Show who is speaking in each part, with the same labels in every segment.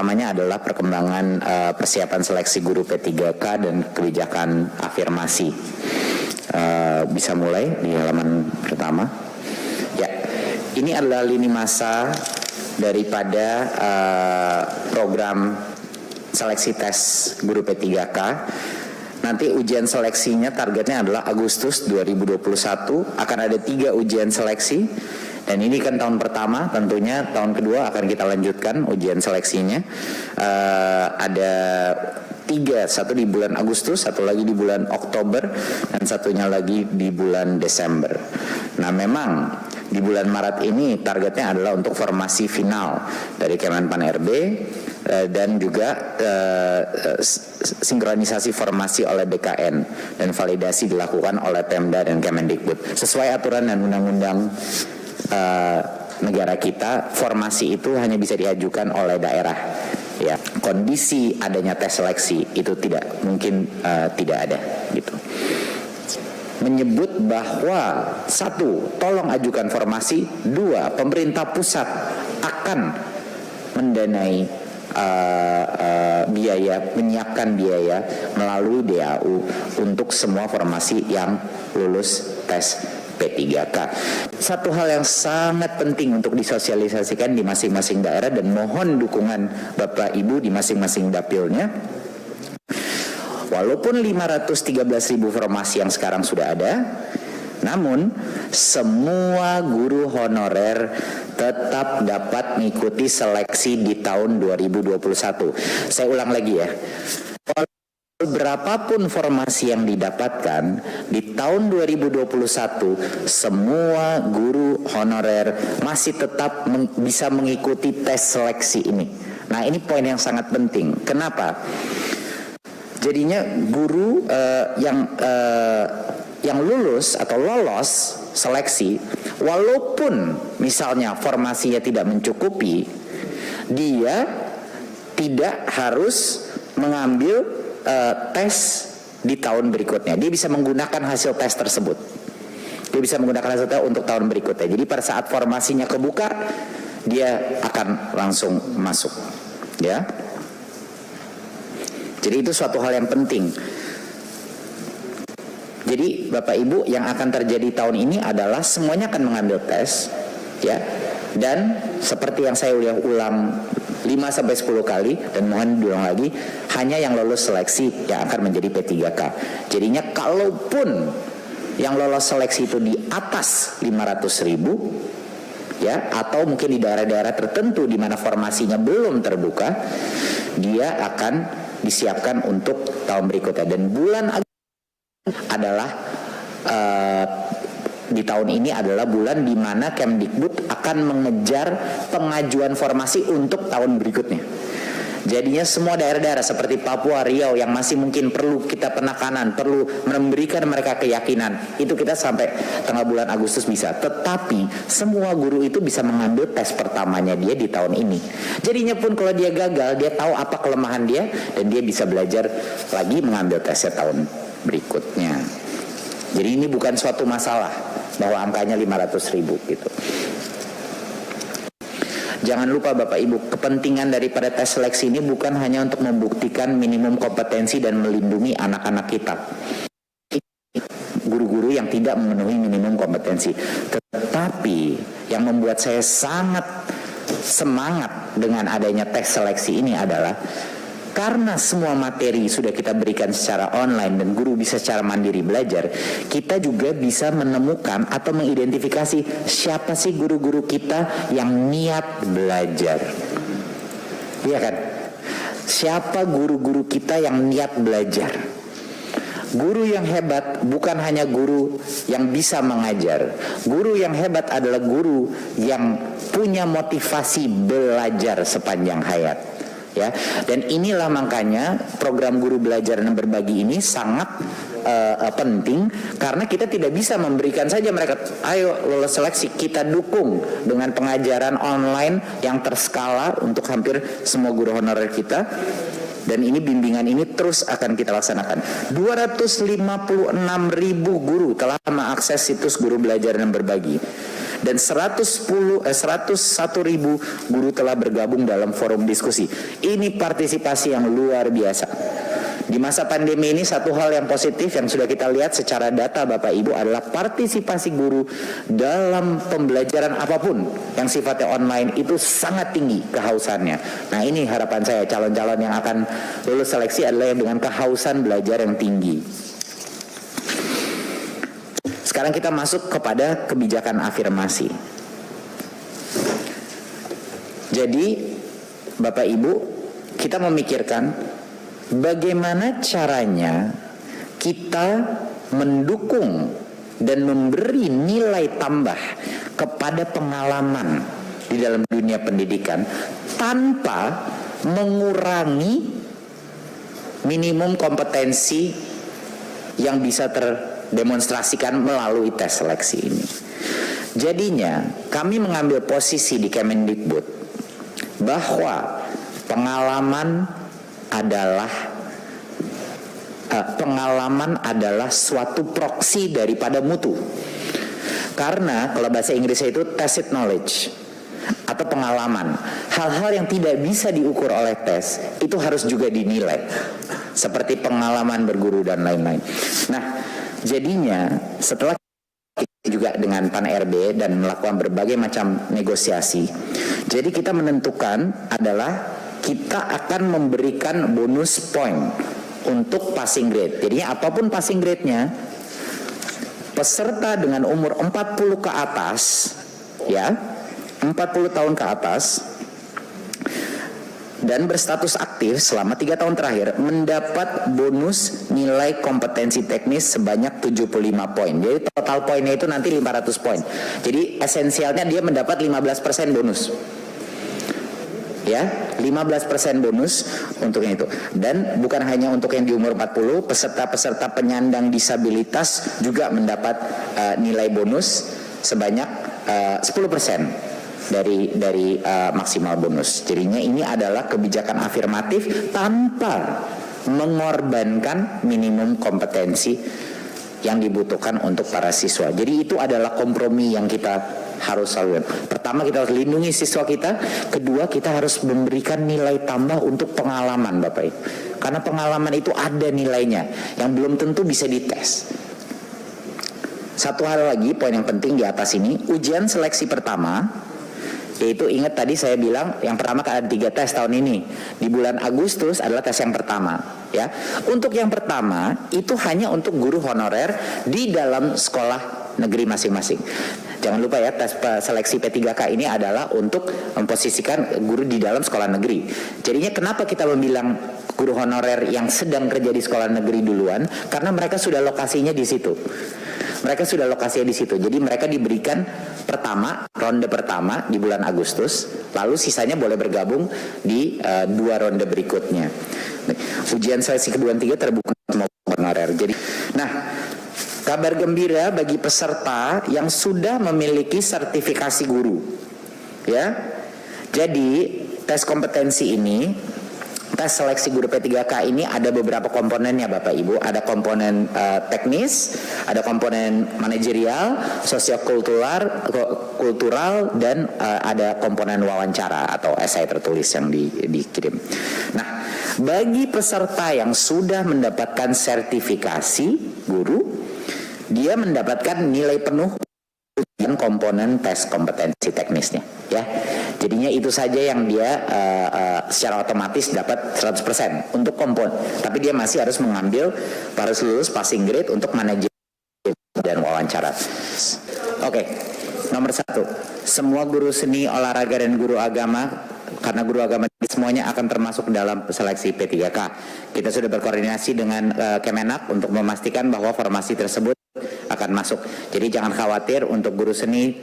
Speaker 1: pertamanya adalah perkembangan persiapan seleksi guru P3K dan kebijakan afirmasi. Bisa mulai di halaman pertama. Ya, ini adalah lini masa daripada program seleksi tes guru P3K. Nanti ujian seleksinya targetnya adalah Agustus 2021. Akan ada 3 ujian seleksi. Dan ini kan tahun pertama, tentunya tahun kedua akan kita lanjutkan ujian seleksinya. Ada 3, satu di bulan Agustus, satu lagi di bulan Oktober, dan satunya lagi di bulan Desember. Nah, memang di bulan Maret ini targetnya adalah untuk formasi final dari Kemenpan RB dan juga sinkronisasi formasi oleh BKN dan validasi dilakukan oleh Pemda dan Kemendikbud. Sesuai aturan dan undang-undang negara kita, formasi itu hanya bisa diajukan oleh daerah. Ya, kondisi adanya tes seleksi itu tidak mungkin tidak ada gitu. Menyebut bahwa 1, tolong ajukan formasi, 2, pemerintah pusat akan mendanai biaya, menyiapkan biaya melalui DAU untuk semua formasi yang lulus tes P3K. Satu hal yang sangat penting untuk disosialisasikan di masing-masing daerah dan mohon dukungan Bapak Ibu di masing-masing dapilnya. Walaupun 513.000 formasi yang sekarang sudah ada, namun semua guru honorer tetap dapat mengikuti seleksi di tahun 2021. Saya ulang lagi ya. Berapapun formasi yang didapatkan di tahun 2021, semua guru honorer masih tetap bisa mengikuti tes seleksi ini. Nah, ini poin yang sangat penting. Kenapa? Jadinya guru yang lulus atau lolos seleksi, walaupun misalnya formasinya tidak mencukupi, dia tidak harus mengambil tes di tahun berikutnya. Dia bisa menggunakan hasil tes tersebut. Dia bisa menggunakan hasil tes untuk tahun berikutnya. Jadi pada saat formasinya kebuka, dia akan langsung masuk. Ya. Jadi itu suatu hal yang penting. Jadi Bapak Ibu, yang akan terjadi tahun ini adalah semuanya akan mengambil tes, ya. Dan seperti yang saya udah ulang 5-10 kali dan mohon diulang lagi, hanya yang lolos seleksi yang akan menjadi P3K. Jadinya kalaupun yang lolos seleksi itu di atas 500.000, ya, atau mungkin di daerah-daerah tertentu di mana formasinya belum terbuka, dia akan disiapkan untuk tahun berikutnya. Dan bulan adalah di tahun ini adalah bulan di mana Kemdikbud akan mengejar pengajuan formasi untuk tahun berikutnya. Jadinya semua daerah-daerah seperti Papua, Riau yang masih mungkin perlu kita penekanan, perlu memberikan mereka keyakinan, itu kita sampai tengah bulan Agustus bisa. Tetapi semua guru itu bisa mengambil tes pertamanya dia di tahun ini. Jadinya pun kalau dia gagal, dia tahu apa kelemahan dia dan dia bisa belajar lagi mengambil tesnya tahun berikutnya. Jadi ini bukan suatu masalah bahwa angkanya 500.000 gitu. Jangan lupa Bapak Ibu, kepentingan daripada tes seleksi ini bukan hanya untuk membuktikan minimum kompetensi dan melindungi anak-anak kita, guru-guru yang tidak memenuhi minimum kompetensi. Tetapi yang membuat saya sangat semangat dengan adanya tes seleksi ini adalah karena semua materi sudah kita berikan secara online dan guru bisa secara mandiri belajar, kita juga bisa menemukan atau mengidentifikasi siapa sih guru-guru kita yang niat belajar. Iya kan? Siapa guru-guru kita yang niat belajar? Guru yang hebat bukan hanya guru yang bisa mengajar. Guru yang hebat adalah guru yang punya motivasi belajar sepanjang hayat. Ya, dan inilah makanya program guru belajar dan berbagi ini sangat penting, karena kita tidak bisa memberikan saja mereka ayo lolos seleksi, kita dukung dengan pengajaran online yang terskala untuk hampir semua guru honorer kita. Dan ini bimbingan ini terus akan kita laksanakan. 256.000 guru telah mengakses situs guru belajar dan berbagi. dan 101.000 guru telah bergabung dalam forum diskusi. Ini partisipasi yang luar biasa. Di masa pandemi ini satu hal yang positif yang sudah kita lihat secara data Bapak Ibu adalah partisipasi guru dalam pembelajaran apapun yang sifatnya online itu sangat tinggi kehausannya. Nah, ini harapan saya, calon-calon yang akan lulus seleksi adalah yang dengan kehausan belajar yang tinggi. Sekarang kita masuk kepada kebijakan afirmasi. Jadi Bapak Ibu, kita memikirkan bagaimana caranya kita mendukung dan memberi nilai tambah kepada pengalaman di dalam dunia pendidikan tanpa mengurangi minimum kompetensi yang bisa terdemonstrasikan melalui tes seleksi ini. Jadinya kami mengambil posisi di Kemendikbud bahwa pengalaman adalah suatu proksi daripada mutu. Karena kalau bahasa Inggrisnya itu tacit knowledge atau pengalaman. Hal-hal yang tidak bisa diukur oleh tes itu harus juga dinilai. Seperti pengalaman berguru dan lain-lain. Nah, jadinya setelah kita juga dengan Pan RB dan melakukan berbagai macam negosiasi, jadi kita menentukan adalah kita akan memberikan bonus point untuk passing grade. Jadinya apapun passing grade-nya, peserta dengan umur 40 ke atas, ya, 40 tahun ke atas, dan berstatus aktif selama 3 tahun terakhir mendapat bonus nilai kompetensi teknis sebanyak 75 poin. Jadi total poinnya itu nanti 500 poin. Jadi esensialnya dia mendapat 15% bonus. Ya, 15% bonus untuk yang itu. Dan bukan hanya untuk yang di umur 40, peserta-peserta penyandang disabilitas juga mendapat nilai bonus sebanyak 10% dari maksimal bonus. Jadinya ini adalah kebijakan afirmatif tanpa mengorbankan minimum kompetensi yang dibutuhkan untuk para siswa. Jadi itu adalah kompromi yang kita harus lakukan. Pertama, kita harus lindungi siswa kita. Kedua, kita harus memberikan nilai tambah untuk pengalaman, Bapak Ibu. Karena pengalaman itu ada nilainya yang belum tentu bisa dites. Satu hal lagi, poin yang penting di atas ini, ujian seleksi pertama, yaitu ingat tadi saya bilang yang pertama ada 3 tes tahun ini. Di bulan Agustus adalah tes yang pertama, ya. Untuk yang pertama itu hanya untuk guru honorer di dalam sekolah negeri masing-masing. Jangan lupa ya, tes seleksi P3K ini adalah untuk memposisikan guru di dalam sekolah negeri. Jadinya kenapa kita membilang guru honorer yang sedang kerja di sekolah negeri duluan? Karena mereka sudah lokasinya di situ. Mereka sudah lokasinya di situ. Jadi mereka diberikan ronde pertama di bulan Agustus, lalu sisanya boleh bergabung di 2 ronde berikutnya. Ujian seleksi kedua dan 3 terbuka semua honorer. Jadi, nah, kabar gembira bagi peserta yang sudah memiliki sertifikasi guru. Ya. Jadi, tes kompetensi ini, tes seleksi guru P3K ini ada beberapa komponennya Bapak Ibu. Ada komponen teknis, ada komponen manajerial, sosiokultural, dan ada komponen wawancara atau esai tertulis yang dikirim. Nah, bagi peserta yang sudah mendapatkan sertifikasi guru, dia mendapatkan nilai penuh dan komponen tes kompetensi teknisnya, ya. Jadinya itu saja yang dia secara otomatis dapat 100% untuk komponen. Tapi dia masih harus harus lulus passing grade untuk manajemen dan wawancara. Oke, nomor 1, semua guru seni, olahraga, dan guru agama, karena guru agama semuanya akan termasuk dalam seleksi P3K. Kita sudah berkoordinasi dengan Kemenak untuk memastikan bahwa formasi tersebut akan masuk. Jadi jangan khawatir, untuk guru seni,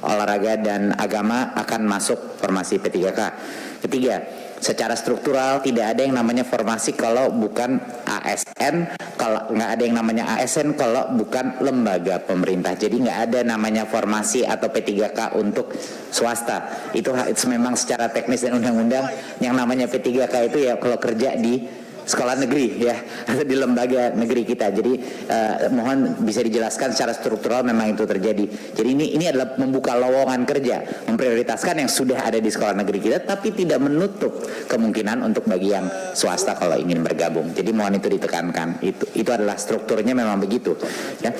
Speaker 1: olahraga, dan agama akan masuk formasi P3K. Ketiga, secara struktural tidak ada yang namanya formasi kalau bukan ASN, kalau nggak ada yang namanya ASN kalau bukan lembaga pemerintah. Jadi nggak ada namanya formasi atau P3K untuk swasta. Itu memang secara teknis dan undang-undang yang namanya P3K itu ya kalau kerja di sekolah negeri ya, atau di lembaga negeri kita. Jadi mohon bisa dijelaskan secara struktural memang itu terjadi. Jadi ini adalah membuka lowongan kerja, memprioritaskan yang sudah ada di sekolah negeri kita, tapi tidak menutup kemungkinan untuk bagi yang swasta kalau ingin bergabung. Jadi mohon itu ditekankan. Itu adalah strukturnya memang begitu. Ya.